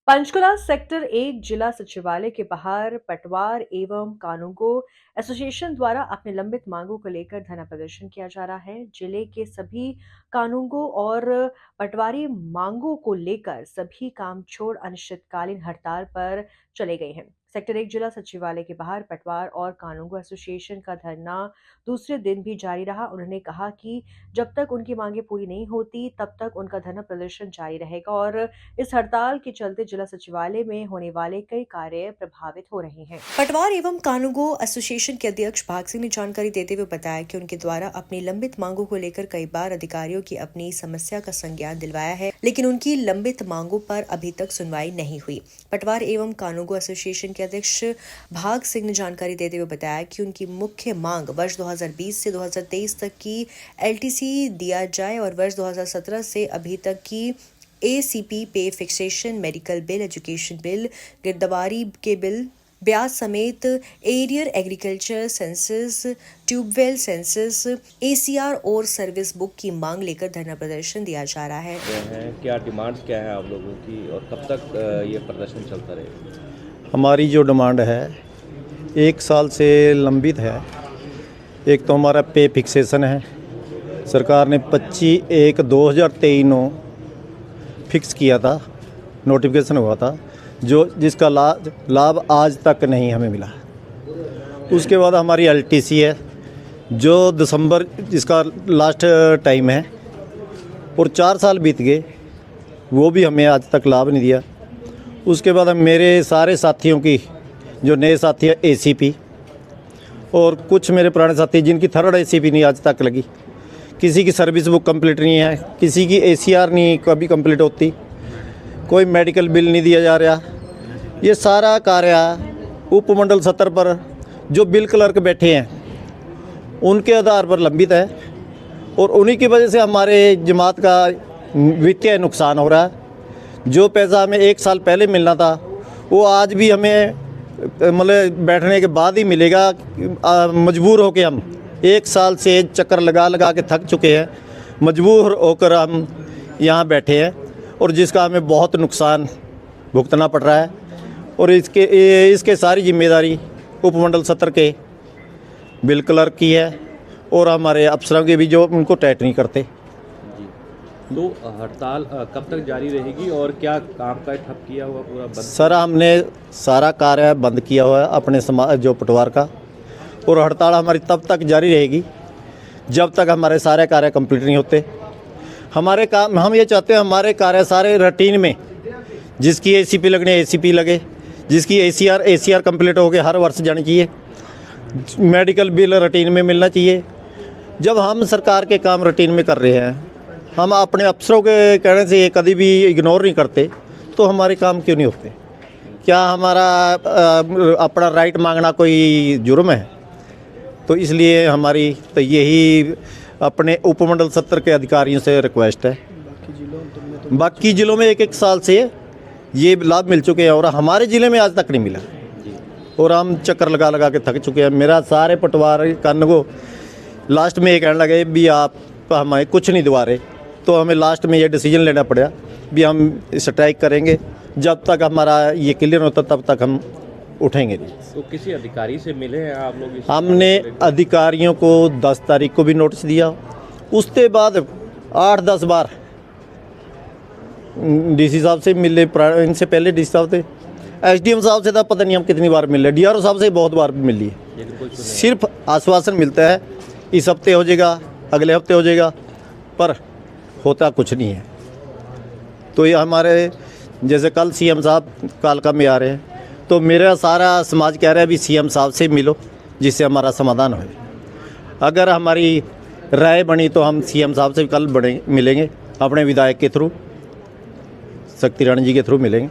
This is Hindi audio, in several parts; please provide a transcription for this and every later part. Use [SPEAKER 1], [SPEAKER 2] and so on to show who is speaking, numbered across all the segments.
[SPEAKER 1] पंचकुला सेक्टर 1 जिला सचिवालय के बाहर पटवार एवं कानूनगो एसोसिएशन द्वारा अपने लंबित मांगों को लेकर धरना प्रदर्शन किया जा रहा है। जिले के सभी कानूनगो और पटवारी मांगों को लेकर सभी काम छोड़ अनिश्चितकालीन हड़ताल पर चले गए हैं। सेक्टर 1 जिला सचिवालय के बाहर पटवार और कानूनगो एसोसिएशन का धरना दूसरे दिन भी जारी रहा। उन्होंने कहा कि जब तक उनकी मांगें पूरी नहीं होती तब तक उनका धरना प्रदर्शन जारी रहेगा और इस हड़ताल के चलते जिला सचिवालय में होने वाले कई कार्य प्रभावित हो रहे हैं। पटवार एवं कानूनगो एसोसिएशन के अध्यक्ष भाग सिंह ने जानकारी देते हुए बताया कि उनके द्वारा अपनी लंबित मांगों को लेकर कई बार अधिकारियों की अपनी समस्या का संज्ञान दिलवाया है, लेकिन उनकी लंबित मांगों पर अभी तक सुनवाई नहीं हुई। पटवार एवं कानूनगो एसोसिएशन के अध्यक्ष भाग सिंह ने जानकारी देते हुए बताया कि उनकी मुख्य मांग वर्ष 2020 से 2023 तक की एलटीसी दिया जाए और वर्ष 2017 से अभी तक की ACP pay fixation, medical bill, education bill, गिरदावरी के बिल, ब्याज समेत arrear agriculture census, tubewell census, ACR और सर्विस बुक की मांग लेकर धरना प्रदर्शन दिया जा रहा है।
[SPEAKER 2] क्या डिमांड्स क्या है आप लोगों की और कब तक ये प्रदर्शन चलता रहेगा?
[SPEAKER 3] हमारी जो डिमांड है 1 साल से लंबित है। एक तो हमारा पे फिक्सेशन है, सरकार ने 25/1/2023 फिक्स किया था, नोटिफिकेशन हुआ था, जिसका लाभ आज तक नहीं हमें मिला। उसके बाद हमारी एलटीसी है जो दिसंबर जिसका लास्ट टाइम है और 4 साल बीत गए, वो भी हमें आज तक लाभ नहीं दिया। उसके बाद मेरे सारे साथियों की जो नए साथी है एसीपी और कुछ मेरे पुराने साथी जिनकी थर्ड एसीपी नहीं आज तक लगी, किसी की सर्विस बुक कंप्लीट नहीं है, किसी की एसीआर नहीं कभी कंप्लीट होती, कोई मेडिकल बिल नहीं दिया जा रहा। ये सारा कार्य उपमंडल स्तर पर जो बिल क्लर्क बैठे हैं उनके आधार पर लंबित है और उन्हीं की वजह से हमारे जमात का वित्तीय नुकसान हो रहा है। जो पैसा हमें 1 साल पहले मिलना था वो आज भी हमें मतलब बैठने के बाद ही मिलेगा। मजबूर होकर हम 1 साल से चक्कर लगा के थक चुके हैं, मजबूर होकर हम यहाँ बैठे हैं और जिसका हमें बहुत नुकसान भुगतना पड़ रहा है और इसके सारी जिम्मेदारी उपमंडल स्तर के बिल क्लर्क की है और हमारे अफसरों की भी जो उनको टैट नहीं करते।
[SPEAKER 2] तो हड़ताल कब तक जारी रहेगी और क्या काम का ठप किया हुआ पूरा बंद?
[SPEAKER 3] सर हमने सारा कार्य बंद किया हुआ है अपने समाज जो पटवार का, और हड़ताल हमारी तब तक जारी रहेगी जब तक हमारे सारे कार्य कंप्लीट नहीं होते। हमारे काम हम ये चाहते हैं हमारे कार्य सारे रूटीन में, जिसकी एसीपी लगने एसीपी लगे, जिसकी एसीआर कंप्लीट हो के हर वर्ष जानी चाहिए, मेडिकल बिल रूटीन में मिलना चाहिए। जब हम सरकार के काम रूटीन में कर रहे हैं, हम अपने अफसरों के कहने से ये कभी भी इग्नोर नहीं करते, तो हमारे काम क्यों नहीं होते? क्या हमारा अपना राइट मांगना कोई जुर्म है? तो इसलिए हमारी तो यही अपने उपमंडल स्तर के अधिकारियों से रिक्वेस्ट है। बाकी जिलों में 1-1 साल से ये लाभ मिल चुके हैं और हमारे ज़िले में आज तक नहीं मिला और हम चक्कर लगा के थक चुके हैं। मेरा सारे पटवार कानूनगो लास्ट में ये कहने लगे भी आप हमें कुछ नहीं दिवा रहे, तो हमें लास्ट में ये डिसीजन लेना पड़ा भी हम स्ट्राइक करेंगे, जब तक हमारा ये क्लियर होता तब तक हम उठेंगे नहीं।
[SPEAKER 2] तो किसी अधिकारी से मिले हैं आप लोग?
[SPEAKER 3] हमने अधिकारियों को 10 तारीख को भी नोटिस दिया, उसके बाद 8-10 बार डीसी साहब से मिले, इनसे पहले डीसी साहब थे, एसडीएम साहब से था पता नहीं हम कितनी बार मिले, डीआरओ साहब से बहुत बार मिल लिए। सिर्फ आश्वासन मिलता है इस हफ्ते हो जाएगा, अगले हफ्ते हो जाएगा, पर होता कुछ नहीं है। तो ये हमारे जैसे कल सीएम साहब कालका में आ रहे हैं, तो मेरा सारा समाज कह रहा है भी सीएम साहब से मिलो जिससे हमारा समाधान हो। अगर हमारी राय बनी तो हम सीएम साहब से कल मिलेंगे, अपने विधायक के थ्रू, शक्ति राणा जी के थ्रू मिलेंगे।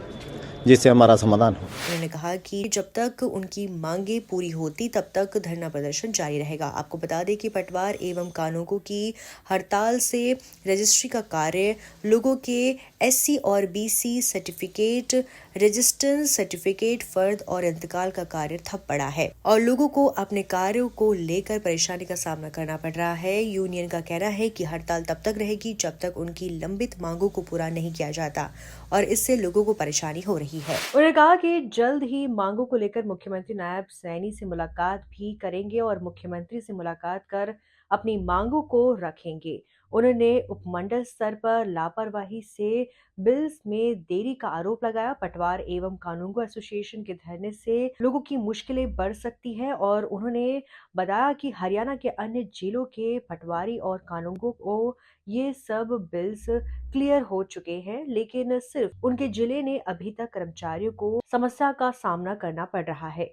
[SPEAKER 3] जिससे हमारा समाधान हो।
[SPEAKER 1] उन्होंने कहा कि जब तक उनकी मांगे पूरी होती तब तक धरना प्रदर्शन जारी रहेगा। आपको बता दें कि पटवार एवं कानूनगो की हड़ताल से रजिस्ट्री का कार्य, लोगों के SC और BC सर्टिफिकेट, रेजिस्टेंस सर्टिफिकेट, फर्द और इंतकाल का कार्य ठप पड़ा है और लोगों को अपने कार्यों को लेकर परेशानी का सामना करना पड़ रहा है। यूनियन का कहना है कि हड़ताल तब तक रहेगी जब तक उनकी लंबित मांगों को पूरा नहीं किया जाता और इससे लोगों को परेशानी हो रही है। उन्होंने कहा कि जल्द ही मांगों को लेकर मुख्यमंत्री नायब सैनी से मुलाकात भी करेंगे और मुख्यमंत्री से मुलाकात कर अपनी मांगों को रखेंगे। उन्होंने उपमंडल स्तर पर लापरवाही से बिल्स में देरी का आरोप लगाया। पटवार एवं कानूनगो एसोसिएशन के धरने से लोगों की मुश्किलें बढ़ सकती है और उन्होंने बताया कि हरियाणा के अन्य जिलों के पटवारी और कानूनगो को ये सब बिल्स क्लियर हो चुके हैं, लेकिन सिर्फ उनके जिले ने अभी तक कर्मचारियों को समस्या का सामना करना पड़ रहा है।